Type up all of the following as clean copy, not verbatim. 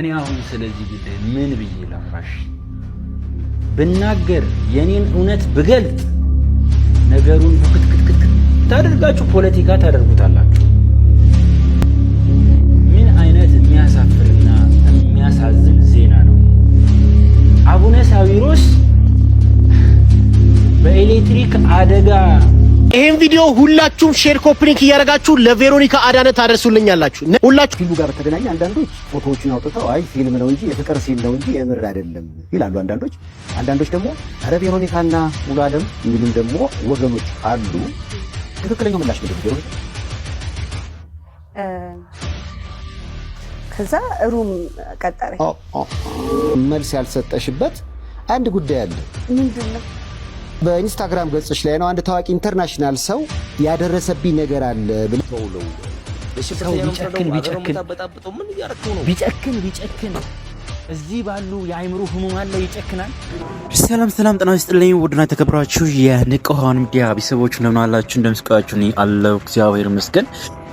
እኔ አሁን ስለዚህ ጉዳይ ምን ብዬ ላውራሽ? ብናገር የኔን እውነት ብገልጥ ነገሩን ብክትክትክት ታደርጋችሁ ፖለቲካ ታደርጉታላችሁ። ምን አይነት የሚያሳፍርና የሚያሳዝን ዜና ነው! አቡነ ሳዊሮስ በኤሌክትሪክ አደጋ። ይሄን ቪዲዮ ሁላችሁም ሼር ኮፕሊንክ እያደረጋችሁ ለቬሮኒካ አዳነ ታደርሱልኛላችሁ። ሁላችሁ ፊልሙ ጋር በተገናኘ አንዳንዶች ፎቶዎችን አውጥተው አይ ፊልም ነው እንጂ የፍቅር ሲል ነው እንጂ የምር አይደለም ይላሉ አንዳንዶች ደግሞ አረ ቬሮኒካና ሙሉ ዓለም የሚሉም ደግሞ ወገኖች አሉ። ትክክለኛው ምላሽ ምንድን ነው? ከዛ ሩም ቀጠረ። መልስ ያልሰጠሽበት አንድ ጉዳይ አለ። ምንድነው? በኢንስታግራም ገጽሽ ላይ ነው አንድ ታዋቂ ኢንተርናሽናል ሰው ያደረሰብኝ ነገር አለ ብለው ሰው ቢጨክን እዚህ ባሉ የአይምሮ ህሙማን ላይ ይጨክናል። ሰላም ጤና ይስጥልኝ። ውድና የተከበራችሁ የንቁሃን ሚዲያ ቤተሰቦች እንደምን አላችሁ? እንደምስቃችሁ እኔ አለሁ እግዚአብሔር ይመስገን።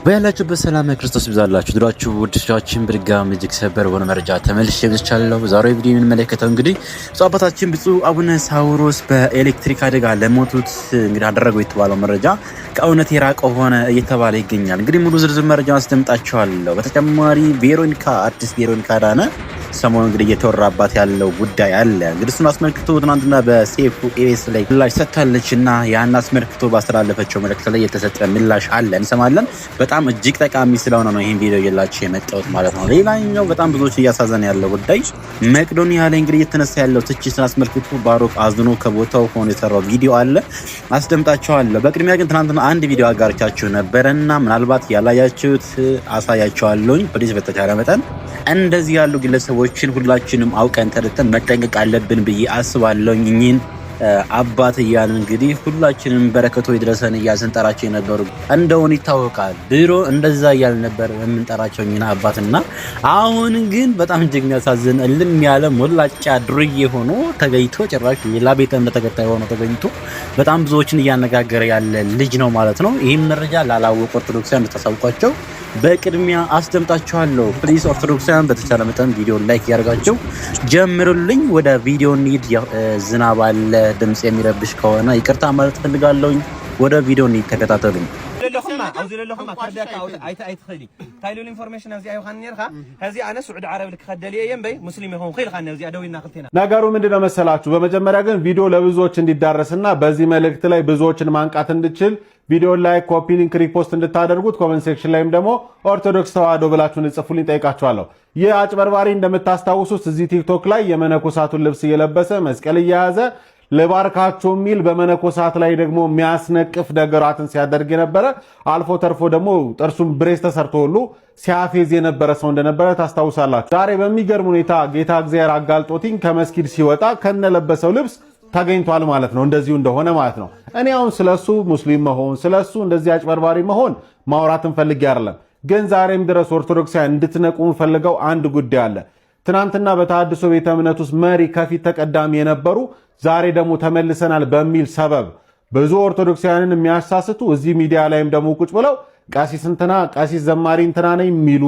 በያላችሁበት ሰላም ክርስቶስ ይብዛላችሁ። ድራችሁ ውድቻችን በድጋሚ እጅግ ሰበር በሆነ መረጃ ተመልሼ ብቻለሁ። ዛሬው ቪዲዮ የምንመለከተው እንግዲህ ብፁዕ አባታችን ብፁዕ አቡነ ሳዊሮስ በኤሌክትሪክ አደጋ ለሞቱት እንግዲህ አደረገው የተባለው መረጃ ከእውነት የራቀ ሆነ እየተባለ ይገኛል። እንግዲህ ሙሉ ዝርዝር መረጃ አስደምጣችኋለሁ። በተጨማሪ አርቲስት ቬሮኒካ አዳነ ሰሞኑን እንግዲህ እየተወራባት ያለው ጉዳይ አለ። እንግዲህ እሱን አስመልክቶ ትናንትና በሴፉ ኢቢኤስ ላይ ምላሽ ሰጥታለች እና ያን አስመልክቶ ባስተላለፈችው መልእክት ላይ የተሰጠ ምላሽ አለ፣ እንሰማለን። በጣም እጅግ ጠቃሚ ስለሆነ ነው ይሄን ቪዲዮ የላችሁ የመጣሁት ማለት ነው። ሌላኛው በጣም ብዙዎች እያሳዘነ ያለው ጉዳይ መቄዶንያ ላይ እንግዲህ እየተነሳ ያለው ትችትን አስመልክቶ ባሮክ አዝኖ ከቦታው ሆኖ የሰራው ቪዲዮ አለ፣ አስደምጣችኋለሁ። በቅድሚያ ግን ትናንትና አንድ ቪዲዮ አጋርቻችሁ ነበረና ምናልባት ያላያችሁት አሳያችኋለሁኝ። ፕሊዝ በተቻለ መጠን እንደዚህ ያሉ ግለሰቦችን ሁላችንም አውቀን ተረድተን መጠንቀቅ አለብን ብዬ አስባለሁኝ። እኚህን አባት እያልን እንግዲህ ሁላችንም በረከቶ ይድረሰን እያልን ስንጠራቸው የነበሩ እንደሆነ ይታወቃል። ድሮ እንደዛ እያልን ነበር የምንጠራቸው እኚህን አባትና አሁን ግን በጣም እጅግ የሚያሳዝን እልም ያለ ሞላጫ ድርዬ ሆኖ ተገኝቶ ጭራሽ ሌላ ቤተ እምነት ተከታይ ሆኖ ተገኝቶ በጣም ብዙዎችን እያነጋገረ ያለ ልጅ ነው ማለት ነው። ይህም መረጃ ላላወቁ ኦርቶዶክሳውያን እንድታሳውቋቸው በቅድሚያ አስደምጣችኋለሁ። ፕሊዝ ኦርቶዶክሳውያን በተቻለ መጠን ቪዲዮ ላይክ ያደርጋችሁ ጀምሩልኝ። ወደ ቪዲዮ እንሂድ። ዝናብ አለ፣ ድምጽ የሚረብሽ ከሆነ ይቅርታ ማለት ፈልጋለሁኝ። ወደ ቪዲዮ እንሂድ፣ ተከታተሉኝ። لكم كردك أي تخلي تايلو الإنفورميشن هذي أيوة خان نيرها هذي أنا سعود عربي لك خدلي ينبي مسلم يكون خير خان هذي أدوي ناقلتنا ነገሩ ምንድነው መሰላችሁ? በመጀመሪያ ግን ቪዲዮ ለብዙዎች እንዲዳረስና በዚህ መልእክት ላይ ብዙዎችን ማንቃት እንድችል ቪዲዮ ላይ ኮፒ ሊንክ ሪፖስት እንድታደርጉት ኮሜንት ሴክሽን ላይም ደግሞ ኦርቶዶክስ ተዋህዶ ብላችሁ እንጽፉልኝ ጠይቃችኋለሁ። ይህ አጭበርባሪ እንደምታስታውሱት እዚህ ቲክቶክ ላይ የመነኮሳቱን ልብስ እየለበሰ መስቀል እየያዘ ለባርካቸው ሚል በመነኮሳት ላይ ደግሞ የሚያስነቅፍ ነገራትን ሲያደርግ የነበረ አልፎ ተርፎ ደግሞ ጥርሱን ብሬስ ተሰርቶ ሁሉ ሲያፌዝ የነበረ ሰው እንደነበረ ታስታውሳላችሁ። ዛሬ በሚገርም ሁኔታ ጌታ እግዚአብሔር አጋልጦትኝ ከመስጊድ ሲወጣ ከነለበሰው ልብስ ተገኝቷል ማለት ነው። እንደዚሁ እንደሆነ ማለት ነው። እኔ አሁን ስለሱ ሙስሊም መሆን ስለሱ እንደዚህ አጭበርባሪ መሆን ማውራትን ፈልጌ አይደለም፣ ግን ዛሬም ድረስ ኦርቶዶክሳውያን እንድትነቁ ፈልገው አንድ ጉዳይ አለ። ትናንትና በተሐድሶ ቤተ እምነት ውስጥ መሪ ከፊት ተቀዳሚ የነበሩ ዛሬ ደግሞ ተመልሰናል በሚል ሰበብ ብዙ ኦርቶዶክሳውያንን የሚያሳስቱ እዚህ ሚዲያ ላይም ደግሞ ቁጭ ብለው ቀሲስ እንትና ቀሲስ ዘማሪ እንትና ነኝ የሚሉ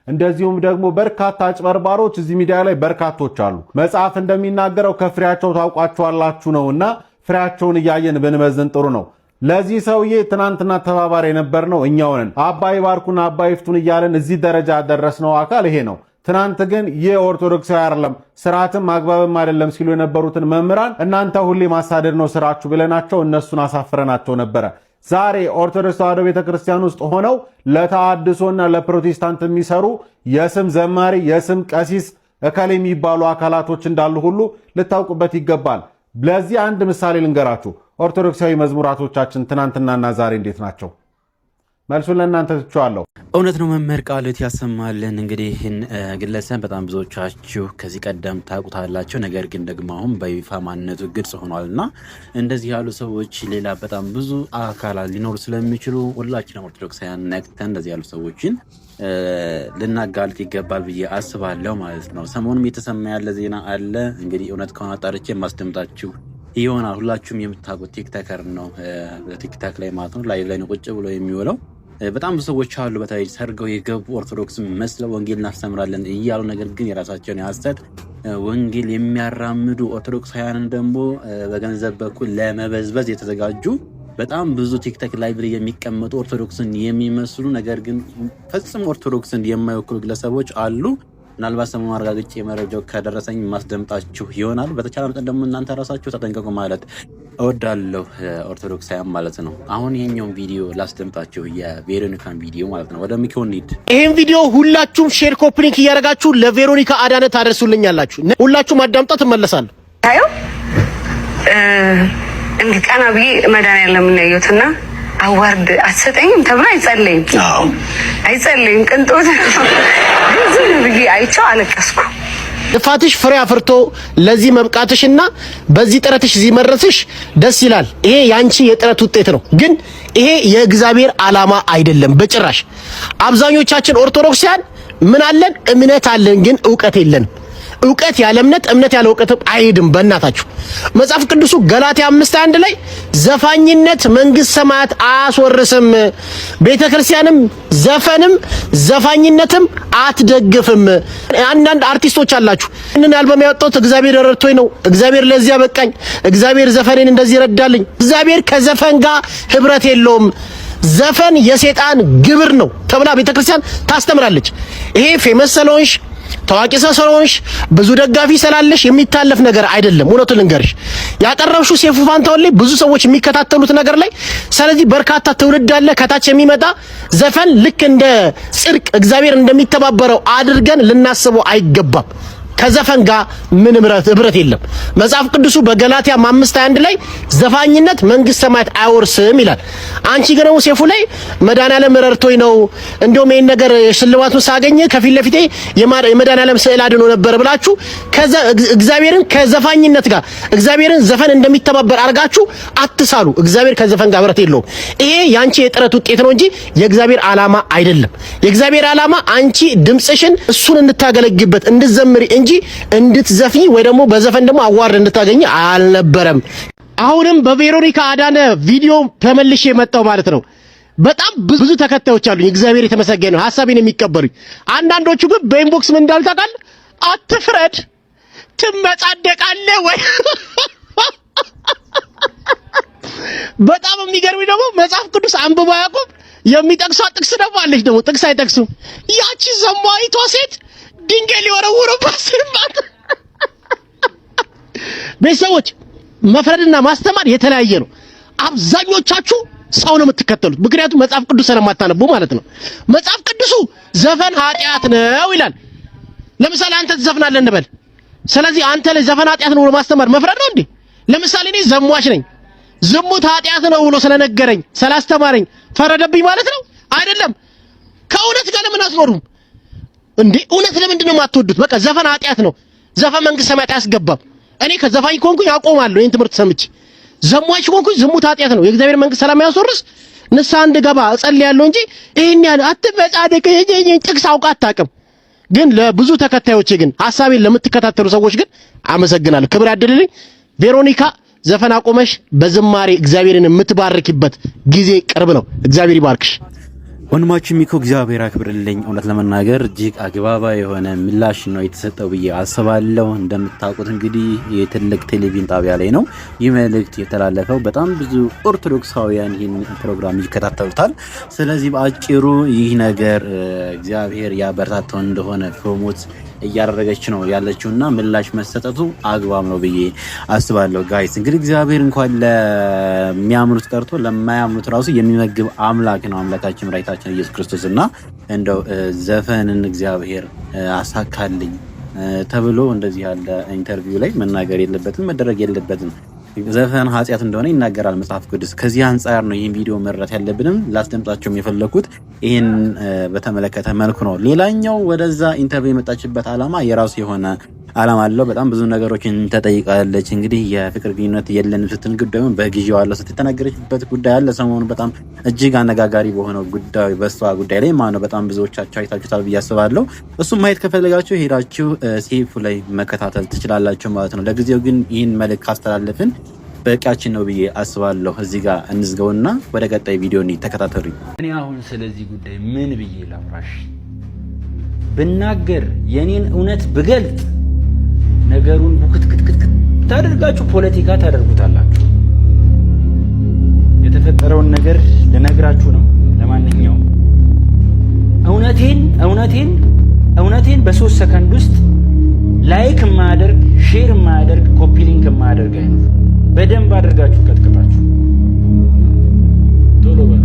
እንደዚሁም ደግሞ በርካታ አጭበርባሮች እዚህ ሚዲያ ላይ በርካቶች አሉ። መጽሐፍ እንደሚናገረው ከፍሬያቸው ታውቋቸዋላችሁ ነውና ፍሬያቸውን እያየን ብንመዝን ጥሩ ነው። ለዚህ ሰውዬ ትናንትና ተባባሪ የነበርነው እኛው ነን። አባይ ባርኩን አባይ ፍቱን እያለን እዚህ ደረጃ ያደረስነው አካል ይሄ ነው። ትናንት ግን የኦርቶዶክሳዊ አይደለም ስርዓትም አግባብም አይደለም ሲሉ የነበሩትን መምህራን እናንተ ሁሌ ማሳደድ ነው ስራችሁ ብለናቸው እነሱን አሳፍረናቸው ነበረ። ዛሬ ኦርቶዶክስ ተዋህዶ ቤተክርስቲያን ውስጥ ሆነው ለተሐድሶና ለፕሮቴስታንት የሚሰሩ የስም ዘማሪ የስም ቀሲስ እከሌ የሚባሉ አካላቶች እንዳሉ ሁሉ ልታውቁበት ይገባል። ለዚህ አንድ ምሳሌ ልንገራችሁ። ኦርቶዶክሳዊ መዝሙራቶቻችን ትናንትናና ዛሬ እንዴት ናቸው? መልሱን ለእናንተ ትቼዋለሁ። እውነት ነው። መምህር ቃልት ያሰማልን። እንግዲህ ይህን ግለሰብ በጣም ብዙዎቻችሁ ከዚህ ቀደም ታውቁታላችሁ። ነገር ግን ደግሞ አሁን በይፋ ማንነቱ ግልጽ ሆኗልና እንደዚህ ያሉ ሰዎች ሌላ በጣም ብዙ አካላት ሊኖሩ ስለሚችሉ ሁላችንም ኦርቶዶክሳውያን ነቅተን እንደዚህ ያሉ ሰዎችን ልናጋልጥ ይገባል ብዬ አስባለሁ ማለት ነው። ሰሞኑን የተሰማ ያለ ዜና አለ። እንግዲህ እውነት ከሆነ አጣርቼ የማስደምጣችሁ ይሆናል። ሁላችሁም የምታውቁት ቲክቶከር ነው። ቲክቶክ ላይ ማለት ነው ላይቭ ላይ ቁጭ ብሎ የሚውለው በጣም ብዙ ሰዎች አሉ በተለይ ሰርገው የገቡ ኦርቶዶክስ መስለው ወንጌል እናስተምራለን እያሉ ነገር ግን የራሳቸውን ያስተት ወንጌል የሚያራምዱ ኦርቶዶክሳውያንን ደግሞ በገንዘብ በኩል ለመበዝበዝ የተዘጋጁ በጣም ብዙ ቲክቶክ ላይቭ ላይ የሚቀመጡ ኦርቶዶክስን የሚመስሉ ነገር ግን ፈጽሞ ኦርቶዶክስን የማይወክሉ ግለሰቦች አሉ። ምናልባት ሰሞኑን አረጋግጬ መረጃው ከደረሰኝ ማስደምጣችሁ ይሆናል። በተቻለ መጠን ደግሞ እናንተ ራሳችሁ ተጠንቀቁ ማለት እወዳለሁ ኦርቶዶክሳውያን ማለት ነው። አሁን ይሄኛውን ቪዲዮ ላስደምጣችሁ የቬሮኒካን ቪዲዮ ማለት ነው። ወደ ሚኮን ኒድ ይሄን ቪዲዮ ሁላችሁም ሼር ኮፒ ሊንክ እያደረጋችሁ ለቬሮኒካ አዳነ ታደርሱልኛላችሁ። ሁላችሁም አዳምጣ ትመለሳለሁ። ታዩ እንግዲህ ቀና ብዬ መድኃኒዓለም ነው ያየሁትና አዋርድ አትሰጠኝም ተብሎ አይጸለይም ቅንጦት ዝም ብዬ አይቼው አለቀስኩ። ልፋትሽ ፍሬ አፍርቶ ለዚህ መብቃትሽና በዚህ ጥረትሽ እዚህ መድረስሽ ደስ ይላል። ይሄ ያንቺ የጥረት ውጤት ነው። ግን ይሄ የእግዚአብሔር ዓላማ አይደለም በጭራሽ። አብዛኞቻችን ኦርቶዶክሳውያን ምን አለን? እምነት አለን፣ ግን ዕውቀት የለንም። ዕውቀት ያለ እምነት፣ እምነት ያለ ዕውቀት አይሄድም። በእናታችሁ መጽሐፍ ቅዱሱ ገላትያ 5:1 ላይ ዘፋኝነት መንግስት ሰማያት አያስወርስም፣ ቤተክርስቲያንም ዘፈንም ዘፋኝነትም አትደግፍም። አንዳንድ አርቲስቶች አላችሁ እንን አልበም ያወጣሁት እግዚአብሔር ረድቶኝ ነው፣ እግዚአብሔር ለዚህ ያበቃኝ፣ እግዚአብሔር ዘፈኔን እንደዚህ ረዳልኝ። እግዚአብሔር ከዘፈን ጋር ህብረት የለውም። ዘፈን የሰይጣን ግብር ነው ተብላ ቤተክርስቲያን ታስተምራለች። ይሄ ፌመስ ስለሆንሽ ታዋቂ ስለሆንሽ ብዙ ደጋፊ ስላለሽ የሚታለፍ ነገር አይደለም። እውነቱን ልንገርሽ ያቀረብሽው ሴፉ ፋንታውን ላይ ብዙ ሰዎች የሚከታተሉት ነገር ላይ ስለዚህ በርካታ ትውልድ አለ ከታች የሚመጣ ዘፈን ልክ እንደ ጽድቅ እግዚአብሔር እንደሚተባበረው አድርገን ልናስበው አይገባም። ከዘፈን ጋር ምንም ህብረት የለም። መጽሐፍ ቅዱሱ በገላትያ 5:1 ላይ ዘፋኝነት መንግስት ሰማያት አይወርስም ይላል። አንቺ ግን ሴፉ ላይ መድኃኒዓለም ረድቶኝ ነው እንደውም ይሄን ነገር ሽልማቱን ሳገኝ ከፊት ለፊቴ የመድኃኒዓለም ስዕል አድኖ ነበር ብላችሁ እግዚአብሔርን ከዘፋኝነት ጋር እግዚአብሔርን ዘፈን እንደሚተባበር አርጋችሁ አትሳሉ። እግዚአብሔር ከዘፈን ጋር ህብረት የለውም። ይሄ ያንቺ የጥረት ውጤት ነው እንጂ የእግዚአብሔር ዓላማ አይደለም። የእግዚአብሔር ዓላማ አንቺ ድምጽሽን እሱን እንድታገለግበት እንድትዘምሪ እንጂ እንድትዘፍኝ ወይ ደግሞ በዘፈን ደግሞ አዋርድ እንድታገኝ አልነበረም። አሁንም በቬሮኒካ አዳነ ቪዲዮ ተመልሼ መጣሁ ማለት ነው። በጣም ብዙ ተከታዮች አሉኝ። እግዚአብሔር የተመሰገነ ነው፣ ሐሳቤን የሚቀበሉኝ። አንዳንዶቹ ግን በኢንቦክስ ምን እንዳሉ ታውቃለህ? አትፍረድ ትመጻደቃለህ ወይ? በጣም የሚገርምኝ ደግሞ መጽሐፍ ቅዱስ አንብባ ያዕቆብ የሚጠቅሷ ጥቅስ ደግሞ አለች። ደግሞ ጥቅስ አይጠቅሱም። ያቺ ዘማዊቷ ሴት ድንጋይ ሊወረውሩባት ሲባል ቤተሰቦች መፍረድና ማስተማር የተለያየ ነው። አብዛኞቻችሁ ሰው ነው የምትከተሉት፣ ምክንያቱም መጽሐፍ ቅዱስ ስለማታነቡ ማለት ነው። መጽሐፍ ቅዱሱ ዘፈን ኃጢአት ነው ይላል። ለምሳሌ አንተ ትዘፍናለህ እንበል። ስለዚህ አንተ ላይ ዘፈን ኃጢአት ነው ብሎ ማስተማር መፍረድ ነው እንዴ? ለምሳሌ እኔ ዘሟች ነኝ፣ ዝሙት ኃጢአት ነው ብሎ ስለነገረኝ ስላስተማረኝ ፈረደብኝ ማለት ነው? አይደለም። ከእውነት ጋር ለምን አትኖሩም እንዴ? እውነት ለምንድን ነው የማትወዱት? በቃ ዘፈን ኃጢአት ነው፣ ዘፈን መንግስት ሰማያት አያስገባም። እኔ ከዘፋኝ ኮንኩኝ አቆማለሁ ይሄን ትምህርት ሰምቼ። ዘሟች ኮንኩኝ ዝሙት ኃጢአት ነው፣ የእግዚአብሔር መንግስት ሰላም ያስወርስ ንስሐ እንድገባ እጸልያለሁ እንጂ ይሄን ያህል አትመጻደቅ ጥቅስ አውቃ አታውቅም። ግን ለብዙ ተከታዮቼ ግን ሐሳቤን ለምትከታተሉ ሰዎች ግን አመሰግናለሁ፣ ክብር ያድልልኝ። ቬሮኒካ ዘፈን አቆመሽ በዝማሬ እግዚአብሔርን የምትባርኪበት ጊዜ ቅርብ ነው። እግዚአብሔር ይባርክሽ። ወንድማችን ሚኮ እግዚአብሔር ያክብርልኝ። እውነት ለመናገር እጅግ አግባባ የሆነ ምላሽ ነው የተሰጠው ብዬ አስባለሁ። እንደምታውቁት እንግዲህ የትልቅ ቴሌቪዥን ጣቢያ ላይ ነው ይህ መልእክት የተላለፈው። በጣም ብዙ ኦርቶዶክሳውያን ይህን ፕሮግራም ይከታተሉታል። ስለዚህ በአጭሩ ይህ ነገር እግዚአብሔር ያበረታተው እንደሆነ ፕሮሞት እያደረገች ነው ያለችውና ምላሽ መሰጠቱ አግባብ ነው ብዬ አስባለሁ። ጋይስ እንግዲህ እግዚአብሔር እንኳን ለሚያምኑት ቀርቶ ለማያምኑት ራሱ የሚመግብ አምላክ ነው አምላካችን መድኃኒታችን ኢየሱስ ክርስቶስ እና እንደው ዘፈንን እግዚአብሔር አሳካልኝ ተብሎ እንደዚህ ያለ ኢንተርቪው ላይ መናገር የለበትም፣ መደረግ የለበትም። ዘፈን ኃጢአት እንደሆነ ይናገራል መጽሐፍ ቅዱስ። ከዚህ አንጻር ነው ይህን ቪዲዮ መረዳት ያለብንም። ላስደምጣቸውም የፈለኩት ይህን በተመለከተ መልኩ ነው። ሌላኛው ወደዛ ኢንተርቪው የመጣችበት ዓላማ የራሱ የሆነ ዓላማ አለው። በጣም ብዙ ነገሮችን ተጠይቃለች። እንግዲህ የፍቅር ግንኙነት የለንም ስትል ጉዳዩን በጊዜው አለ ስትል የተናገረችበት ጉዳይ አለ። ሰሞኑን በጣም እጅግ አነጋጋሪ በሆነው ጉዳይ በሷ ጉዳይ ላይ ማለት ነው በጣም ብዙዎቻችሁ አይታችሁታል ብዬ አስባለሁ። እሱም ማየት ከፈለጋችሁ ሄዳችሁ ሴፉ ላይ መከታተል ትችላላችሁ ማለት ነው። ለጊዜው ግን ይህን መልእክት ካስተላለፍን በቂያችን ነው ብዬ አስባለሁ። እዚህ ጋር እንዝገውና ወደ ቀጣይ ቪዲዮ ተከታተሉኝ። እኔ አሁን ስለዚህ ጉዳይ ምን ብዬ ላውራሽ? ብናገር የኔን እውነት ብገልጥ ነገሩን ቡክትክትክት ታደርጋችሁ ፖለቲካ ታደርጉታላችሁ። የተፈጠረውን ነገር ልነግራችሁ ነው። ለማንኛውም እውነቴን በ3 ሰከንድ ውስጥ ላይክ ማድረግ፣ ሼር ማድረግ፣ ኮፒ ሊንክ ማድረግ አይነት በደንብ አድርጋችሁ ቀጥቅጣችሁ ቶሎ በሉ።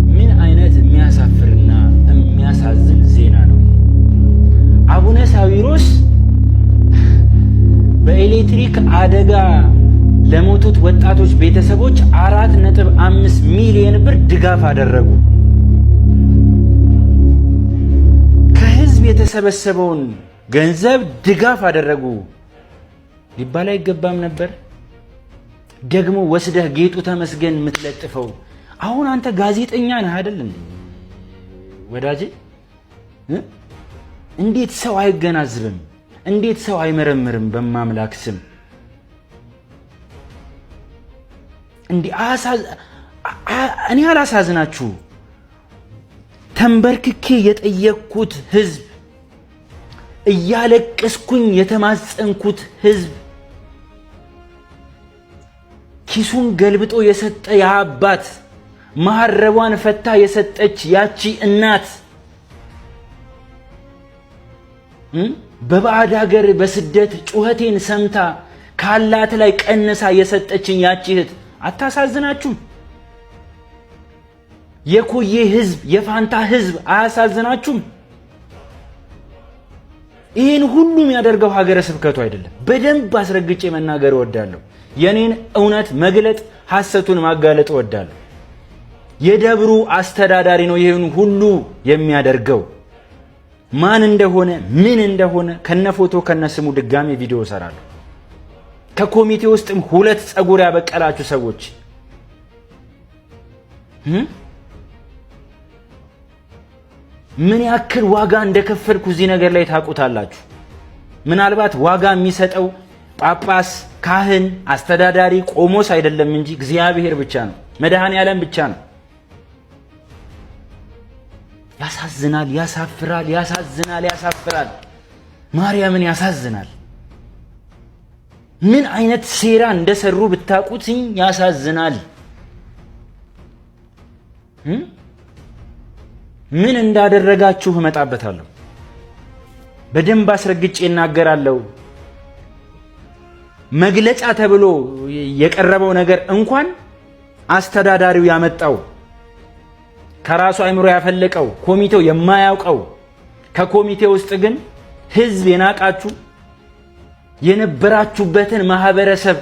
ምን አይነት የሚያሳፍርና የሚያሳዝን ዜና ነው! አቡነ ሳዊሮስ በኤሌክትሪክ አደጋ ለሞቱት ወጣቶች ቤተሰቦች 4.5 ሚሊዮን ብር ድጋፍ አደረጉ። ከህዝብ የተሰበሰበውን ገንዘብ ድጋፍ አደረጉ ሊባል አይገባም ነበር? ደግሞ ወስደህ ጌጡ ተመስገን የምትለጥፈው አሁን አንተ ጋዜጠኛ ነህ አይደል እንዴ ወዳጄ? እንዴት ሰው አይገናዝብም? እንዴት ሰው አይመረምርም? በማምላክ ስም እንዴ እኔ አላሳዝናችሁ? ተንበርክኬ የጠየቅኩት ህዝብ፣ እያለቀስኩኝ የተማጸንኩት ህዝብ፣ ኪሱን ገልብጦ የሰጠ ያባት፣ ማሐረቧን ፈታ የሰጠች ያቺ እናት፣ በባዕድ ሀገር በስደት ጩኸቴን ሰምታ ካላት ላይ ቀነሳ የሰጠችኝ ያቺ እህት አታሳዝናችሁም? የኮዬ ህዝብ፣ የፋንታ ህዝብ አያሳዝናችሁም? ይህን ሁሉ የሚያደርገው ሀገረ ስብከቱ አይደለም። በደንብ አስረግጬ መናገር እወዳለሁ። የኔን እውነት መግለጥ፣ ሐሰቱን ማጋለጥ እወዳለሁ። የደብሩ አስተዳዳሪ ነው ይህን ሁሉ የሚያደርገው። ማን እንደሆነ ምን እንደሆነ ከነፎቶ ከነስሙ ድጋሚ ቪዲዮ እሰራለሁ። ከኮሚቴ ውስጥም 2 ጸጉር ያበቀላችሁ ሰዎች ምን ያክል ዋጋ እንደከፈልኩ እዚህ ነገር ላይ ታውቁታላችሁ። ምናልባት ዋጋ የሚሰጠው ጳጳስ፣ ካህን፣ አስተዳዳሪ፣ ቆሞስ አይደለም እንጂ እግዚአብሔር ብቻ ነው፣ መድኃኔዓለም ብቻ ነው። ያሳዝናል፣ ያሳፍራል፣ ያሳፍራል። ማርያምን ያሳዝናል። ምን አይነት ሴራ እንደሰሩ ብታውቁትኝ ያሳዝናል። ምን እንዳደረጋችሁ እመጣበታለሁ። በደንብ አስረግጬ እናገራለሁ። መግለጫ ተብሎ የቀረበው ነገር እንኳን አስተዳዳሪው ያመጣው ከራሱ አይምሮ ያፈለቀው ኮሚቴው የማያውቀው፣ ከኮሚቴው ውስጥ ግን ህዝብ የናቃችሁ የነበራችሁበትን ማህበረሰብ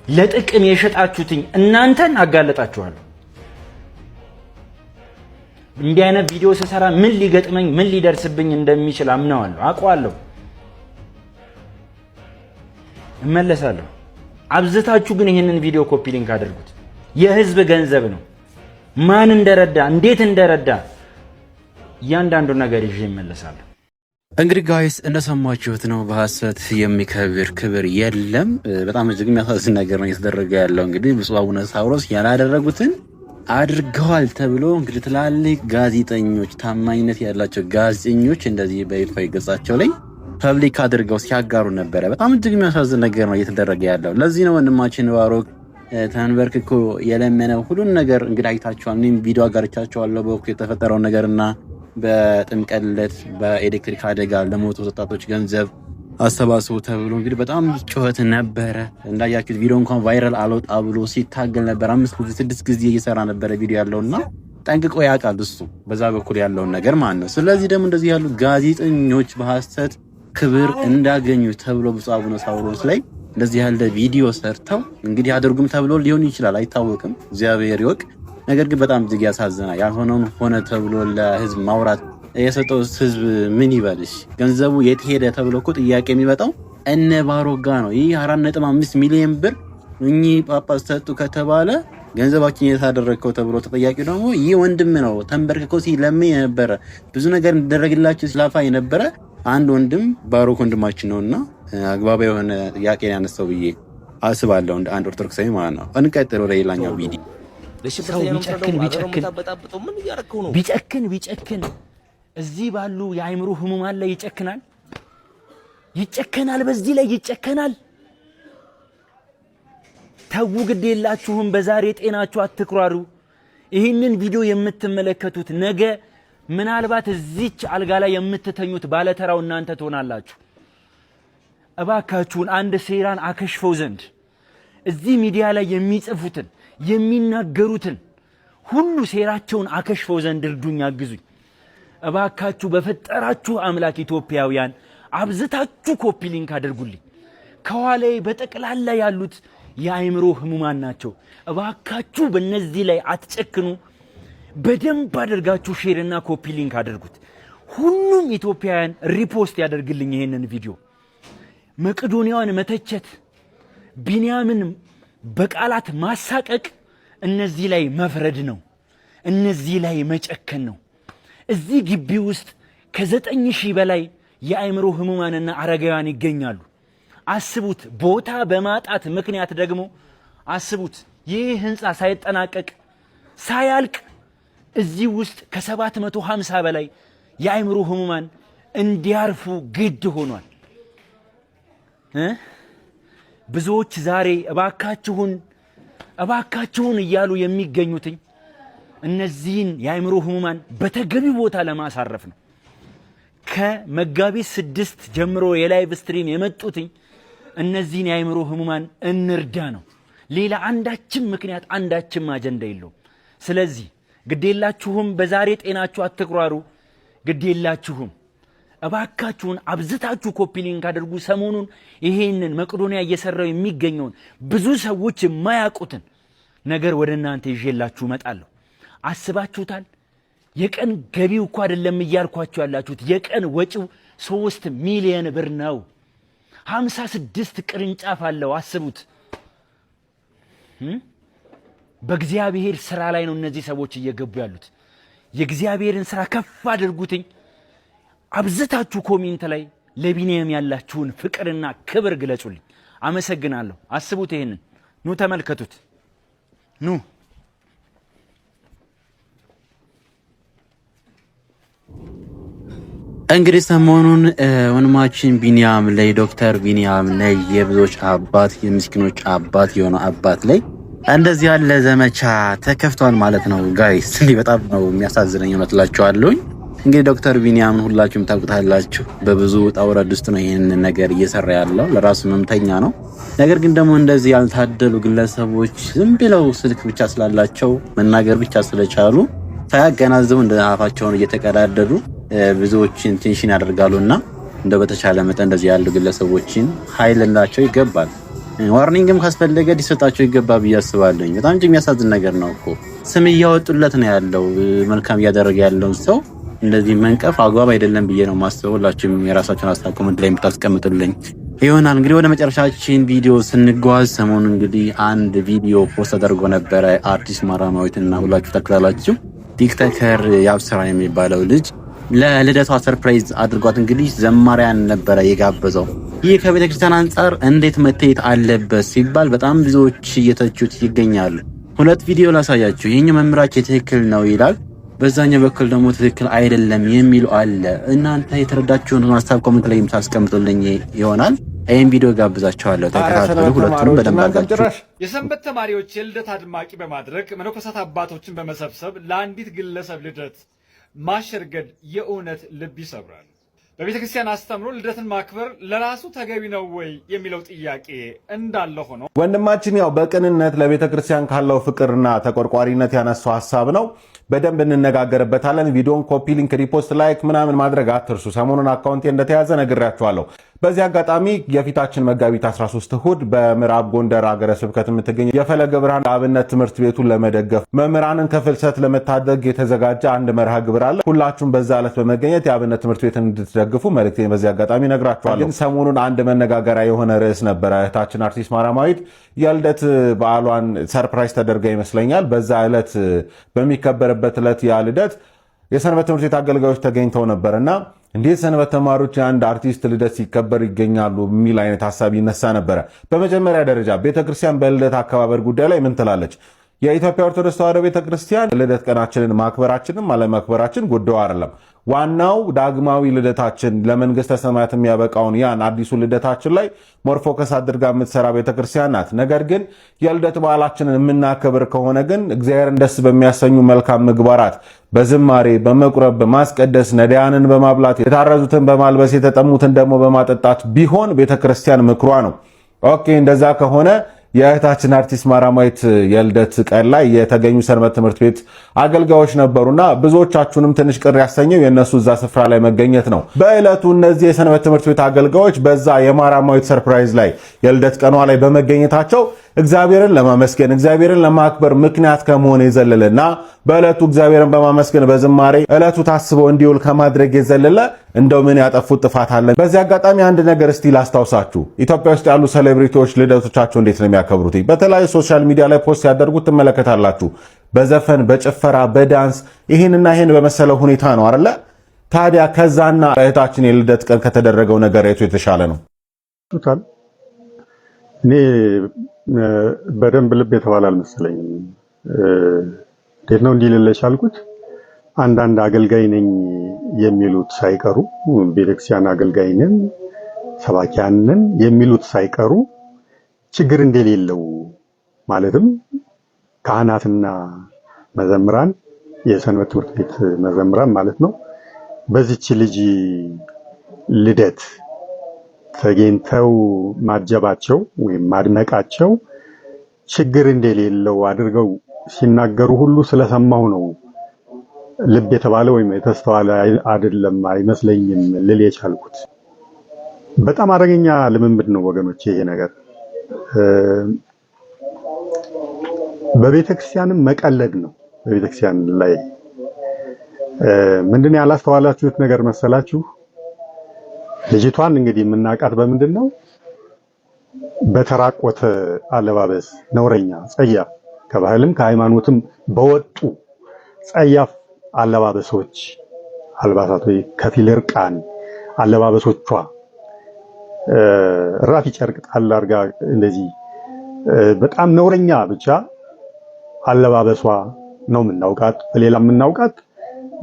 ለጥቅም የሸጣችሁትኝ እናንተን አጋለጣችኋለሁ። እንዲህ አይነት ቪዲዮ ስሰራ ምን ሊገጥመኝ ምን ሊደርስብኝ እንደሚችል አምናለሁ፣ አውቀዋለሁ። እመለሳለሁ። አብዝታችሁ ግን ይህንን ቪዲዮ ኮፒ ሊንክ አድርጉት። የህዝብ ገንዘብ ነው። ማን እንደረዳ እንዴት እንደረዳ እያንዳንዱ ነገር ይዤ እመለሳለሁ። እንግዲህ ጋይስ እንደሰማችሁት ነው። በሐሰት የሚከብር ክብር የለም። በጣም እጅግ የሚያሳዝን ነገር ነው እየተደረገ ያለው። እንግዲህ ብፁዕ አቡነ ሳዊሮስ ያላደረጉትን አድርገዋል ተብሎ እንግዲህ ትላልቅ ጋዜጠኞች፣ ታማኝነት ያላቸው ጋዜጠኞች እንደዚህ በይፋዊ ገጻቸው ላይ ፐብሊክ አድርገው ሲያጋሩ ነበረ። በጣም እጅግ የሚያሳዝን ነገር ነው እየተደረገ ያለው። ለዚህ ነው ወንድማችን ባሮክ ተንበርክኮ የለመነው። ሁሉን ነገር እንግዲህ አይታችኋል። እኔም ቪዲዮ አጋርቻችኋለሁ በወቅቱ የተፈጠረውን ነገርና በጥምቀት ዕለት በኤሌክትሪክ አደጋ ለሞቱ ወጣቶች ገንዘብ አሰባስቡ ተብሎ እንግዲህ በጣም ጩኸት ነበረ። እንዳያችሁት ቪዲዮ እንኳን ቫይራል አልወጣ ብሎ ሲታገል ነበር። 5-6 ጊዜ እየሰራ ነበረ ቪዲዮ ያለውና ጠንቅቆ ያውቃል እሱ በዛ በኩል ያለውን ነገር ማለት ነው። ስለዚህ ደግሞ እንደዚህ ያሉ ጋዜጠኞች በሐሰት ክብር እንዳገኙ ተብሎ ብፁዕ አቡነ ሳዊሮስ ላይ እንደዚህ ያለ ቪዲዮ ሰርተው እንግዲህ አድርጉም ተብሎ ሊሆን ይችላል፣ አይታወቅም፣ እግዚአብሔር ይወቅ። ነገር ግን በጣም እጅግ ያሳዝናል። ያልሆነውን ሆነ ተብሎ ለህዝብ ማውራት የሰጠው ህዝብ ምን ይበልሽ? ገንዘቡ የት ሄደ ተብሎ እኮ ጥያቄ የሚመጣው እነ ባሮክ ጋ ነው። ይህ 4.5 ሚሊዮን ብር እኚህ ጳጳስ ሰጡ ከተባለ ገንዘባችን የታደረግከው ተብሎ ተጠያቂው ደግሞ ይህ ወንድም ነው። ተንበርክኮ ሲለምን የነበረ ብዙ ነገር እንደደረግላችሁ ሲላፋ የነበረ አንድ ወንድም ባሮክ ወንድማችን ነውና አግባብ የሆነ ጥያቄ ያነሳው ብዬ አስባለሁ እንደ አንድ ኦርቶዶክሳዊ ማለት ነው። እንቀጥል ወደ ሌላኛው ቪዲዮ። ሰው ቢጨክን እዚህ ባሉ የአእምሮ ህሙማን ላይ ይጨከናል፣ በዚህ ላይ ይጨከናል። ተው ግድ የላችሁም፣ በዛሬ ጤናችሁ አትኩራሩ። ይህንን ቪዲዮ የምትመለከቱት ነገ ምናልባት እዚች አልጋ ላይ የምትተኙት ባለተራው እናንተ ትሆናላችሁ። እባካችሁን አንድ ሴራን አከሽፈው ዘንድ እዚህ ሚዲያ ላይ የሚጽፉትን የሚናገሩትን ሁሉ ሴራቸውን አከሽፈው ዘንድ እርዱኝ፣ አግዙኝ። እባካችሁ በፈጠራችሁ አምላክ ኢትዮጵያውያን አብዝታችሁ ኮፒ ሊንክ አድርጉልኝ። ከኋላዬ በጠቅላላ ያሉት የአእምሮ ህሙማን ናቸው። እባካችሁ በእነዚህ ላይ አትጨክኑ። በደንብ አድርጋችሁ ሼርና ኮፒ ሊንክ አድርጉት። ሁሉም ኢትዮጵያውያን ሪፖስት ያደርግልኝ ይሄንን ቪዲዮ። መቄዶንያውን መተቸት፣ ቢንያምን በቃላት ማሳቀቅ እነዚህ ላይ መፍረድ ነው። እነዚህ ላይ መጨከን ነው። እዚህ ግቢ ውስጥ ከ9,000 በላይ የአእምሮ ህሙማንና አረጋውያን ይገኛሉ። አስቡት። ቦታ በማጣት ምክንያት ደግሞ አስቡት፣ ይህ ህንፃ ሳይጠናቀቅ ሳያልቅ እዚህ ውስጥ ከ750 በላይ የአእምሮ ህሙማን እንዲያርፉ ግድ ሆኗል። ብዙዎች ዛሬ እባካችሁን እያሉ የሚገኙትኝ እነዚህን የአእምሮ ህሙማን በተገቢ ቦታ ለማሳረፍ ነው። ከመጋቢት 6 ጀምሮ የላይቭ ስትሪም የመጡትኝ እነዚህን የአእምሮ ህሙማን እንርዳ ነው። ሌላ አንዳችም ምክንያት አንዳችም አጀንዳ የለውም። ስለዚህ ግዴላችሁም፣ በዛሬ ጤናችሁ አትኩራሩ። ግዴላችሁም እባካችሁን አብዝታችሁ ኮፒ ሊንክ አድርጉ። ሰሞኑን ይሄንን መቄዶንያ እየሰራው የሚገኘውን ብዙ ሰዎች የማያውቁትን ነገር ወደ እናንተ ይዤላችሁ እመጣለሁ። አስባችሁታል? የቀን ገቢው እኮ አይደለም እያልኳችሁ ያላችሁት፣ የቀን ወጪው 3 ሚሊዮን ብር ነው። 56 ቅርንጫፍ አለው። አስቡት። በእግዚአብሔር ስራ ላይ ነው እነዚህ ሰዎች እየገቡ ያሉት። የእግዚአብሔርን ስራ ከፍ አድርጉትኝ። አብዝታችሁ ኮሜንት ላይ ለቢንያም ያላችሁን ፍቅርና ክብር ግለጹልኝ። አመሰግናለሁ። አስቡት። ይሄንን ኑ ተመልከቱት። ኑ እንግዲህ ሰሞኑን ወንድማችን ቢንያም ላይ ዶክተር ቢንያም ላይ የብዙዎች አባት የምስኪኖች አባት የሆነው አባት ላይ እንደዚህ ያለ ዘመቻ ተከፍቷል ማለት ነው። ጋይስ እንዴ በጣም ነው የሚያሳዝነኝ እመጥላችኋለሁ። እንግዲህ ዶክተር ቢንያምን ሁላችሁም ታውቁታላችሁ። በብዙ ጣውረድ ውስጥ ነው ይሄንን ነገር እየሰራ ያለው። ለራሱ መምተኛ ነው። ነገር ግን ደግሞ እንደዚህ ያልታደሉ ግለሰቦች ዝም ብለው ስልክ ብቻ ስላላቸው መናገር ብቻ ስለቻሉ ሳያገናዝቡ እንደ አፋቸውን እየተቀዳደዱ ብዙዎችን ቴንሽን ያደርጋሉና እንደ በተቻለ መጠን እንደዚህ ያሉ ግለሰቦችን ኃይል ላቸው ይገባል። ዋርኒንግም ካስፈለገ ሊሰጣቸው ይገባል ብዬ አስባለሁ። በጣም የሚያሳዝን ነገር ነው እኮ ስም እያወጡለት ነው ያለው። መልካም እያደረገ ያለውን ሰው እንደዚህ መንቀፍ አግባብ አይደለም ብዬ ነው ማስበው። ሁላችሁም የራሳችሁን ሀሳብ ኮሜንት ላይ የምታስቀምጡልኝ ይሆናል። እንግዲህ ወደ መጨረሻችን ቪዲዮ ስንጓዝ ሰሞኑን እንግዲህ አንድ ቪዲዮ ፖስት ተደርጎ ነበረ። አርቲስት ማራማዊትና ሁላችሁ ተከታተላችሁ። ቲክቶከር ያብስራ የሚባለው ልጅ ለልደቷ ሰርፕራይዝ አድርጓት እንግዲህ ዘማሪያን ነበረ የጋበዘው። ይህ ከቤተ ክርስቲያን አንጻር እንዴት መታየት አለበት ሲባል በጣም ብዙዎች እየተቹት ይገኛሉ። ሁለት ቪዲዮ ላሳያችሁ። ይሄኛው መምህራችን ትክክል ነው ይላል፣ በዛኛው በኩል ደግሞ ትክክል አይደለም የሚሉ አለ። እናንተ የተረዳችሁን ሀሳብ ኮሜንት ላይ የምታስቀምጡልኝ ይሆናል። ይሄን ቪዲዮ ጋብዛችኋለሁ፣ ተከታተሉ። ሁለቱንም በደንብ አድርጋችሁ። የሰንበት ተማሪዎች የልደት አድማቂ በማድረግ መነኮሳት አባቶችን በመሰብሰብ ለአንዲት ግለሰብ ልደት ማሸርገድ የእውነት ልብ ይሰብራል። በቤተ ክርስቲያን አስተምሮ ልደትን ማክበር ለራሱ ተገቢ ነው ወይ የሚለው ጥያቄ እንዳለ ሆኖ ወንድማችን ያው በቅንነት ለቤተ ክርስቲያን ካለው ፍቅርና ተቆርቋሪነት ያነሳው ሐሳብ ነው። በደንብ እንነጋገርበታለን። ቪዲዮን ኮፒ ሊንክ፣ ሪፖስት፣ ላይክ ምናምን ማድረግ አትርሱ። ሰሞኑን አካውንቴ እንደተያዘ ነግራችኋለሁ። በዚህ አጋጣሚ የፊታችን መጋቢት 13 እሁድ በምዕራብ ጎንደር ሀገረ ስብከት የምትገኝ የፈለገ ብርሃን አብነት ትምህርት ቤቱን ለመደገፍ መምህራንን ከፍልሰት ለመታደግ የተዘጋጀ አንድ መርሃ ግብር አለ። ሁላችሁም በዛ ዕለት በመገኘት የአብነት ትምህርት ቤትን እንድትደግፉ መልእክቴን በዚህ አጋጣሚ ነግራችኋለሁ። ግን ሰሞኑን አንድ መነጋገሪያ የሆነ ርዕስ ነበረ። እህታችን አርቲስት ማራማዊት የልደት በዓሏን ሰርፕራይዝ ተደርጋ ይመስለኛል። በዛ ዕለት በሚከበርበት ዕለት ያ ልደት የሰንበት ትምህርት ቤት አገልጋዮች ተገኝተው ነበርና እንዴት ሰንበት ተማሪዎች የአንድ አርቲስት ልደት ሲከበር ይገኛሉ የሚል አይነት ሐሳብ ይነሳ ነበረ። በመጀመሪያ ደረጃ ቤተክርስቲያን በልደት አከባበር ጉዳይ ላይ ምን ትላለች? የኢትዮጵያ ኦርቶዶክስ ተዋሕዶ ቤተክርስቲያን ልደት ቀናችንን ማክበራችንም አለማክበራችን ጉዳዩ አይደለም። ዋናው ዳግማዊ ልደታችን ለመንግስተ ሰማያት የሚያበቃውን ያን አዲሱ ልደታችን ላይ ሞርፎከስ አድርጋ የምትሰራ ቤተክርስቲያን ናት። ነገር ግን የልደት በዓላችንን የምናከብር ከሆነ ግን እግዚአብሔርን ደስ በሚያሰኙ መልካም ምግባራት በዝማሬ በመቁረብ በማስቀደስ ነዳያንን በማብላት የታረዙትን በማልበስ የተጠሙትን ደግሞ በማጠጣት ቢሆን ቤተክርስቲያን ምክሯ ነው። ኦኬ እንደዛ ከሆነ የእህታችን አርቲስት ማራማዊት የልደት ቀን ላይ የተገኙ ሰንበት ትምህርት ቤት አገልጋዮች ነበሩና ብዙዎቻችሁንም ትንሽ ቅር ያሰኘው የነሱ እዛ ስፍራ ላይ መገኘት ነው። በእለቱ እነዚህ የሰንበት ትምህርት ቤት አገልጋዮች በዛ የማራማዊት ሰርፕራይዝ ላይ የልደት ቀኗ ላይ በመገኘታቸው እግዚአብሔርን ለማመስገን እግዚአብሔርን ለማክበር ምክንያት ከመሆን የዘለለና በእለቱ እግዚአብሔርን በማመስገን በዝማሬ እለቱ ታስቦ እንዲውል ከማድረግ የዘለለ እንደው ምን ያጠፉት ጥፋት አለ? በዚህ አጋጣሚ አንድ ነገር እስቲ ላስታውሳችሁ። ኢትዮጵያ ውስጥ ያሉ ሴሌብሪቲዎች ልደቶቻቸው እንዴት ነው የሚያከብሩት? በተለያዩ ሶሻል ሚዲያ ላይ ፖስት ያደርጉት ትመለከታላችሁ። በዘፈን በጭፈራ በዳንስ ይህንና ይህን በመሰለ ሁኔታ ነው አይደለ? ታዲያ ከዛና እህታችን የልደት ቀን ከተደረገው ነገር የቱ የተሻለ ነው? እኔ በደንብ ልብ የተባለ አልመሰለኝም። እንዴት ነው እንዲህ ልልሽ አልኩት? አንዳንድ አገልጋይ ነኝ የሚሉት ሳይቀሩ ቤተክርስቲያን አገልጋይ ነን ሰባኪያን ነን የሚሉት ሳይቀሩ ችግር እንደሌለው ማለትም ካህናትና መዘምራን የሰንበት ትምህርት ቤት መዘምራን ማለት ነው በዚህች ልጅ ልደት ተገኝተው ማጀባቸው ወይም ማድመቃቸው ችግር እንደሌለው አድርገው ሲናገሩ ሁሉ ስለሰማው ነው ልብ የተባለ ወይም የተስተዋለ አይደለም አይመስለኝም ልል የቻልኩት። በጣም አደገኛ ልምምድ ነው ወገኖቼ ይሄ ነገር። በቤተክርስቲያንም መቀለድ ነው። በቤተክርስቲያን ላይ ምንድነው ያላስተዋላችሁት ነገር መሰላችሁ? ልጅቷን እንግዲህ የምናውቃት በምንድን ነው? በተራቆተ አለባበስ ነውረኛ፣ ጸያፍ ከባህልም ከሃይማኖትም በወጡ ጸያፍ አለባበሶች አልባሳቶች ከፊል እርቃን አለባበሶቿ ራፊ ጨርቅ ጣል አድርጋ እንደዚህ በጣም ነውረኛ ብቻ አለባበሷ ነው የምናውቃት። በሌላ የምናውቃት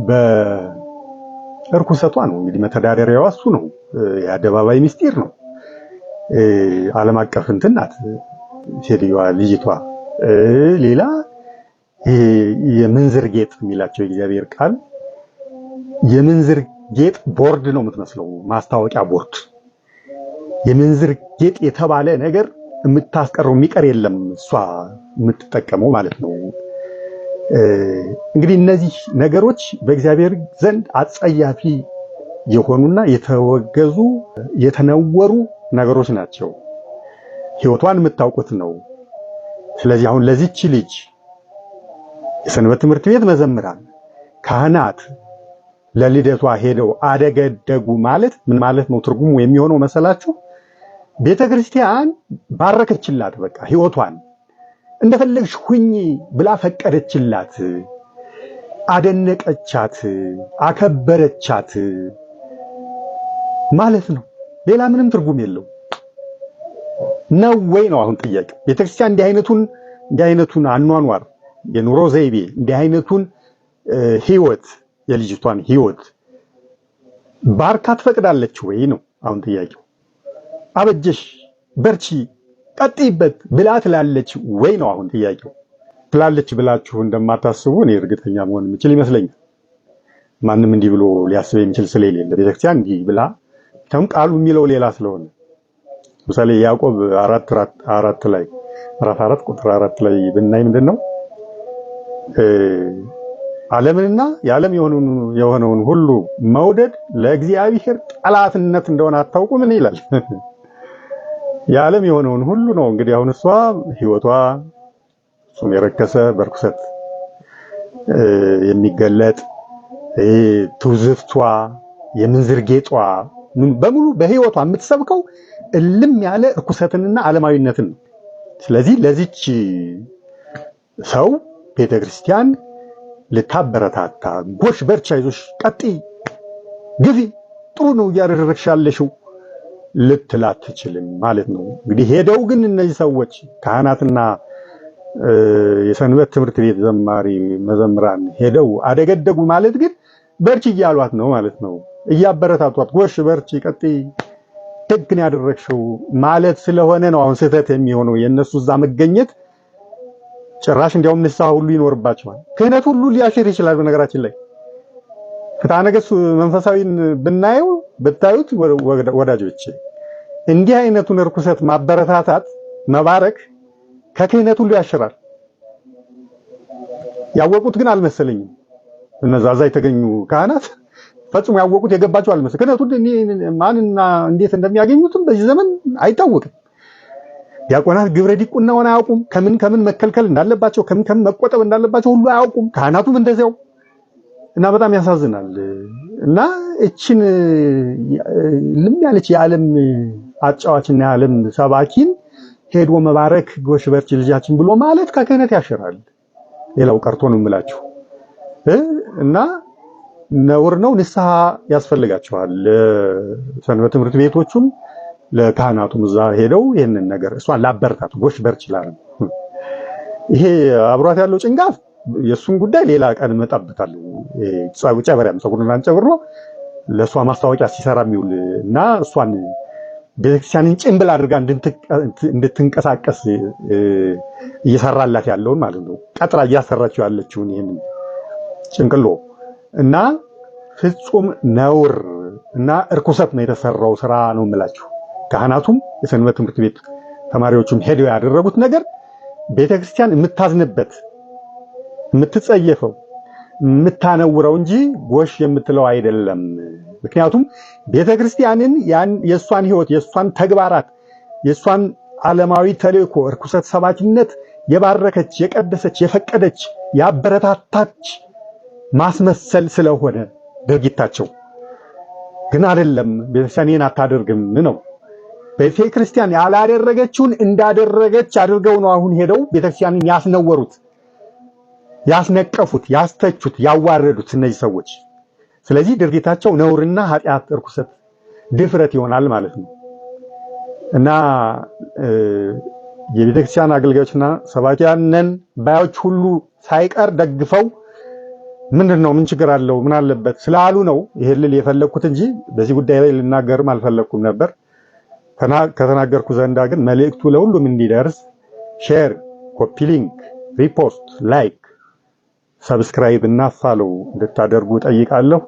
በእርኩሰቷ ነው። እንግዲህ መተዳደሪያዋ እሱ ነው። የአደባባይ ምስጢር ነው። ዓለም አቀፍ እንትን ናት ሴትዮዋ ልጅቷ። ሌላ የምንዝር ጌጥ የሚላቸው የእግዚአብሔር ቃል የምንዝር ጌጥ ቦርድ ነው የምትመስለው፣ ማስታወቂያ ቦርድ። የምንዝር ጌጥ የተባለ ነገር የምታስቀረው የሚቀር የለም እሷ የምትጠቀመው ማለት ነው። እንግዲህ እነዚህ ነገሮች በእግዚአብሔር ዘንድ አጸያፊ የሆኑና የተወገዙ የተነወሩ ነገሮች ናቸው። ሕይወቷን የምታውቁት ነው። ስለዚህ አሁን ለዚች ልጅ የሰንበት ትምህርት ቤት መዘምራን ካህናት ለልደቷ ሄደው አደገደጉ ማለት ምን ማለት ነው? ትርጉሙ የሚሆነው መሰላችሁ? ቤተክርስቲያን ባረከችላት። በቃ ሕይወቷን እንደፈለግሽ ሁኚ ብላ ፈቀደችላት፣ አደነቀቻት፣ አከበረቻት ማለት ነው። ሌላ ምንም ትርጉም የለው ነው ወይ ነው አሁን ጥያቄው። ቤተክርስቲያን እንዲህ አይነቱን አኗኗር የኑሮ ዘይቤ እንዲህ አይነቱን ህይወት የልጅቷን ህይወት ባርካ ትፈቅዳለች ወይ ነው አሁን ጥያቄው። አበጀሽ በርቺ ቀጥይበት ብላ ትላለች ወይ ነው አሁን ጥያቄው። ትላለች ብላችሁ እንደማታስቡ እኔ እርግጠኛ መሆን የምችል ይመስለኛል። ማንም እንዲህ ብሎ ሊያስብ የሚችል ስለሌለ ቤተክርስቲያን እንዲህ ብላ ቃሉ የሚለው ሌላ ስለሆነ ምሳሌ ያዕቆብ 4 ላይ ምዕራፍ 4 ቁጥር 4 ላይ ብናይ ምንድነው ዓለምንና የዓለም የሆነውን ሁሉ መውደድ ለእግዚአብሔር ጠላትነት እንደሆነ አታውቁ ምን ይላል? የዓለም የሆነውን ሁሉ ነው እንግዲህ አሁን እሷ ህይወቷ እሱም የረከሰ በርኩሰት የሚገለጥ ትውዝፍቷ የምንዝር ጌጧ በሙሉ በህይወቷ የምትሰብከው እልም ያለ እርኩሰትንና ዓለማዊነትን ነው። ስለዚህ ለዚች ሰው ቤተክርስቲያን ልታበረታታ ጎሽ በርቻ ይዞሽ ቀጥይ ግፊ ጥሩ ነው እያደረግሽ ያለሽው ልትላት ትችልም ማለት ነው። እንግዲህ ሄደው ግን እነዚህ ሰዎች ካህናትና የሰንበት ትምህርት ቤት ዘማሪ መዘምራን ሄደው አደገደጉ ማለት ግን በርቺ እያሏት ነው ማለት ነው። እያበረታቷት ጎሽ በርቺ ቀጥይ ደግን ያደረግሽው ማለት ስለሆነ ነው አሁን ስህተት የሚሆነው የነሱ እዛ መገኘት። ጭራሽ እንዲያውም ንስሐ ሁሉ ይኖርባቸዋል። ክህነት ሁሉ ሊያሽር ይችላል። በነገራችን ላይ ፍትሐ ነገሥት መንፈሳዊን ብናየው ብታዩት ወዳጆች እንዲህ አይነቱን ርኩሰት ማበረታታት መባረክ ከክህነት ሁሉ ያሽራል። ያወቁት ግን አልመሰለኝም። እነዛ እዛ የተገኙ ካህናት ፈጽሞ ያወቁት የገባቸው አልመሰለኝም። ክህነቱን ማንና እንዴት እንደሚያገኙትም በዚህ ዘመን አይታወቅም። ዲያቆናት ግብረ ዲቁናውን አያውቁም። ከምን መከልከል እንዳለባቸው ከምን መቆጠብ እንዳለባቸው ሁሉ አያውቁም። ካህናቱም እንደዚያው እና በጣም ያሳዝናል። እና እቺን ልም ያለች የዓለም አጫዋችና የዓለም ሰባኪን ሄዶ መባረክ ጎሽ በርቺ ልጃችን ብሎ ማለት ከክህነት ያሽራል። ሌላው ቀርቶ ነው የምላችሁ እና ነውር ነው። ንስሐ ያስፈልጋቸዋል። ሰንበት ትምህርት ቤቶቹም ለካህናቱም እዛ ሄደው ይሄንን ነገር እሷን ላበረታቱ ጎሽ በርቺ ይላል። ይሄ አብሯት ያለው ጭንጋፍ የሱን ጉዳይ ሌላ ቀን መጣበታለሁ። ጨበሪያም ፀጉሩን አንጨብሮ ለሷ ማስታወቂያ ሲሰራ የሚውል እና እሷን ቤተክርስቲያንን ጭንብል አድርጋ እንድትንቀሳቀስ እየሰራላት ያለውን ማለት ነው። ቀጥራ እያሰራችው ያለችውን ይሄንን ጭንቅሎ እና ፍጹም ነውር እና እርኩሰት ነው የተሰራው ስራ ነው የምላችሁ። ካህናቱም የሰንበት ትምህርት ቤት ተማሪዎቹም ሄደው ያደረጉት ነገር ቤተክርስቲያን የምታዝንበት የምትጸየፈው የምታነውረው እንጂ ጎሽ የምትለው አይደለም። ምክንያቱም ቤተክርስቲያንን የሷን ህይወት የሷን ተግባራት የሷን ዓለማዊ ተልእኮ እርኩሰት ሰባኪነት የባረከች የቀደሰች የፈቀደች ያበረታታች ማስመሰል ስለሆነ ድርጊታቸው ግን አይደለም። ቤተክርስቲያን ይህን አታደርግም ነው። ቤተክርስቲያን ያላደረገችውን እንዳደረገች አድርገው ነው አሁን ሄደው ቤተክርስቲያንን ያስነወሩት፣ ያስነቀፉት፣ ያስተቹት፣ ያዋረዱት እነዚህ ሰዎች። ስለዚህ ድርጊታቸው ነውርና ኃጢአት፣ እርኩሰት፣ ድፍረት ይሆናል ማለት ነው እና የቤተክርስቲያን አገልጋዮችና ሰባኪያን ነን ባዮች ሁሉ ሳይቀር ደግፈው ምንድነው ምን ችግር አለው ምን አለበት ስላሉ ነው ይሄን ልል የፈለኩት እንጂ በዚህ ጉዳይ ላይ ልናገርም አልፈለኩም ነበር። ከተናገርኩ ዘንዳ ግን መልእክቱ ለሁሉም እንዲደርስ ሼር፣ ኮፒ ሊንክ፣ ሪፖስት፣ ላይክ፣ ሰብስክራይብ እና ፋሎ እንድታደርጉ ጠይቃለሁ።